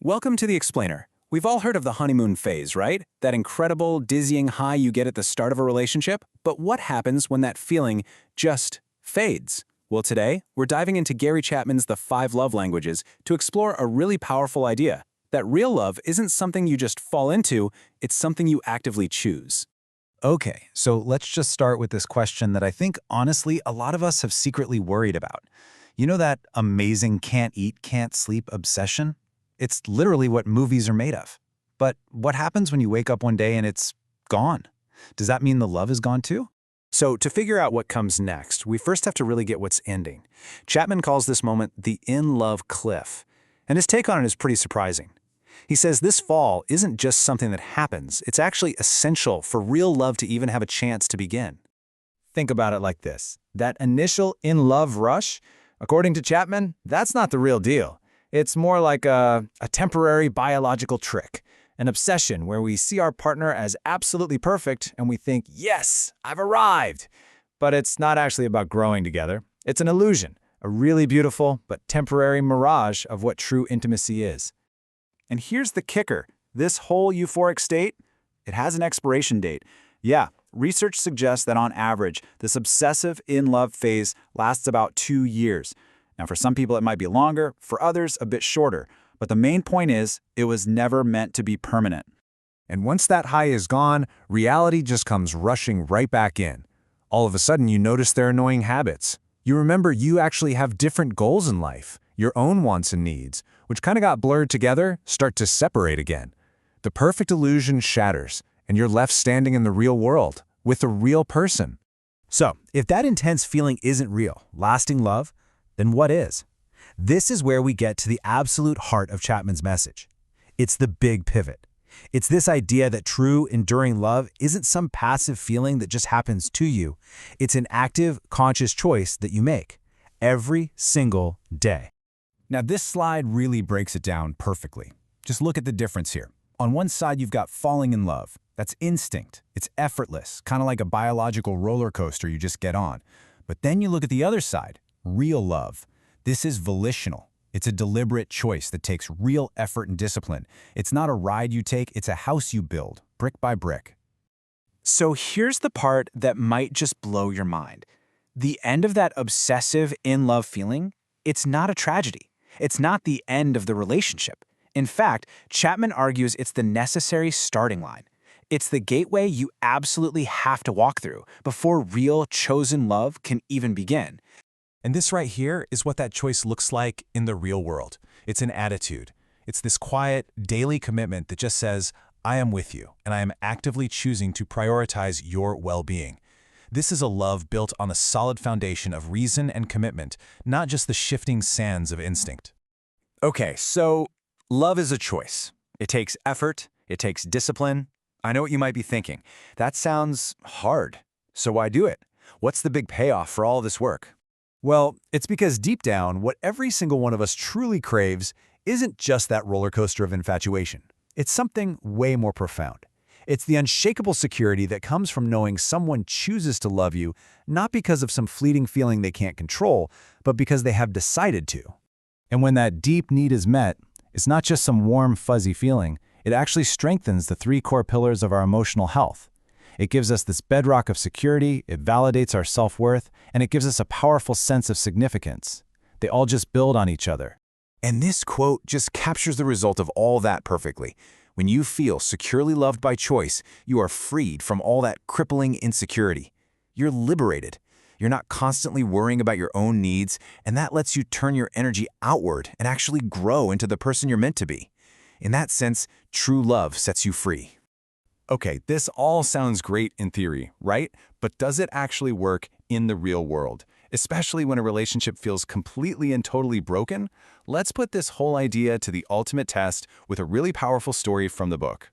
Welcome to The Explainer. We've all heard of the honeymoon phase, right? That incredible, dizzying high you get at the start of a relationship. But what happens when that feeling just fades? Well, today, we're diving into Gary Chapman's The 5 Love Languages to explore a really powerful idea, that real love isn't something you just fall into, it's something you actively choose. Okay, so let's just start with this question that I think, honestly, a lot of us have secretly worried about. You know that amazing can't eat, can't sleep obsession? It's literally what movies are made of. But what happens when you wake up one day and it's gone? Does that mean the love is gone too? So to figure out what comes next, we first have to really get what's ending. Chapman calls this moment the in-love cliff, and his take on it is pretty surprising. He says this fall isn't just something that happens, it's actually essential for real love to even have a chance to begin. Think about it like this. That initial in-love rush, according to Chapman, that's not the real deal. It's more like a temporary biological trick, an obsession where we see our partner as absolutely perfect and we think, yes, I've arrived. But it's not actually about growing together. It's an illusion, a really beautiful but temporary mirage of what true intimacy is. And here's the kicker. This whole euphoric state, it has an expiration date. Yeah, research suggests that on average, this obsessive in-love phase lasts about 2 years. Now, for some people, it might be longer, for others, a bit shorter. But the main point is, it was never meant to be permanent. And once that high is gone, reality just comes rushing right back in. All of a sudden, you notice their annoying habits. You remember you actually have different goals in life. Your own wants and needs, which kind of got blurred together, start to separate again. The perfect illusion shatters, and you're left standing in the real world with a real person. So, if that intense feeling isn't real, lasting love, then what is? This is where we get to the absolute heart of Chapman's message. It's the big pivot. It's this idea that true, enduring love isn't some passive feeling that just happens to you. It's an active, conscious choice that you make every single day. Now, this slide really breaks it down perfectly. Just look at the difference here. On one side, you've got falling in love. That's instinct. It's effortless, kind of like a biological roller coaster you just get on. But then you look at the other side, real love. This is volitional. It's a deliberate choice that takes real effort and discipline. It's not a ride you take, it's a house you build, brick by brick. So here's the part that might just blow your mind. The end of that obsessive in-love feeling, it's not a tragedy. It's not the end of the relationship. In fact, Chapman argues it's the necessary starting line. It's the gateway you absolutely have to walk through before real, chosen love can even begin. And this right here is what that choice looks like in the real world. It's an attitude. It's this quiet, daily commitment that just says, I am with you, and I am actively choosing to prioritize your well-being. This is a love built on a solid foundation of reason and commitment, not just the shifting sands of instinct. Okay, so love is a choice. It takes effort, it takes discipline. I know what you might be thinking. That sounds hard. So why do it? What's the big payoff for all this work? Well, it's because deep down, what every single one of us truly craves isn't just that roller coaster of infatuation. It's something way more profound. It's the unshakable security that comes from knowing someone chooses to love you, not because of some fleeting feeling they can't control, but because they have decided to. And when that deep need is met, it's not just some warm, fuzzy feeling. It actually strengthens the 3 core pillars of our emotional health. It gives us this bedrock of security, it validates our self-worth, and it gives us a powerful sense of significance. They all just build on each other. And this quote just captures the result of all that perfectly. When you feel securely loved by choice, you are freed from all that crippling insecurity. You're liberated. You're not constantly worrying about your own needs, and that lets you turn your energy outward and actually grow into the person you're meant to be. In that sense, true love sets you free. Okay, this all sounds great in theory, right? But does it actually work in the real world? Especially when a relationship feels completely and totally broken? Let's put this whole idea to the ultimate test with a really powerful story from the book.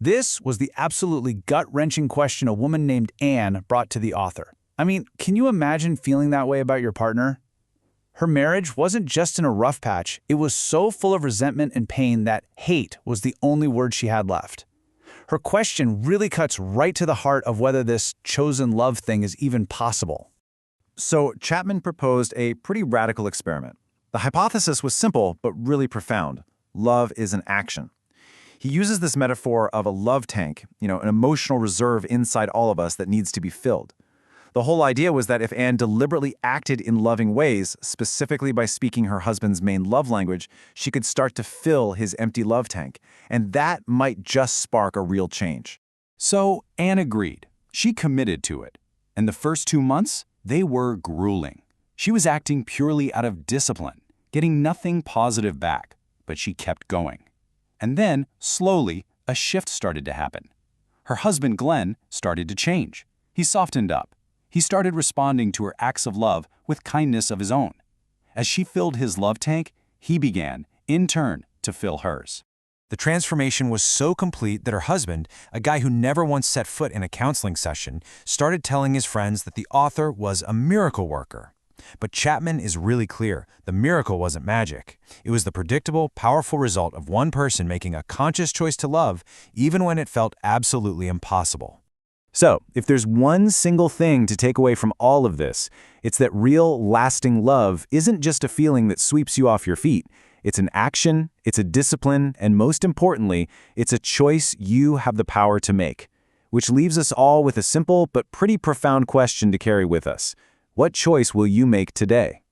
This was the absolutely gut-wrenching question a woman named Anne brought to the author. I mean, can you imagine feeling that way about your partner? Her marriage wasn't just in a rough patch, it was so full of resentment and pain that hate was the only word she had left. Her question really cuts right to the heart of whether this chosen love thing is even possible. So Chapman proposed a pretty radical experiment. The hypothesis was simple but really profound. love is an action. He uses this metaphor of a love tank, an emotional reserve inside all of us that needs to be filled. The whole idea was that if Anne deliberately acted in loving ways, specifically by speaking her husband's main love language, she could start to fill his empty love tank, and that might just spark a real change. So Anne agreed. She committed to it. And the first 2 months, they were grueling. She was acting purely out of discipline, getting nothing positive back, but she kept going. And then, slowly, a shift started to happen. Her husband, Glenn, started to change. He softened up. He started responding to her acts of love with kindness of his own. As she filled his love tank, he began, in turn, to fill hers. The transformation was so complete that her husband, a guy who never once set foot in a counseling session, started telling his friends that the author was a miracle worker. But Chapman is really clear. The miracle wasn't magic. It was the predictable, powerful result of one person making a conscious choice to love, even when it felt absolutely impossible. So, if there's one single thing to take away from all of this, it's that real, lasting love isn't just a feeling that sweeps you off your feet. It's an action, it's a discipline, and most importantly, it's a choice you have the power to make. Which leaves us all with a simple but pretty profound question to carry with us. What choice will you make today?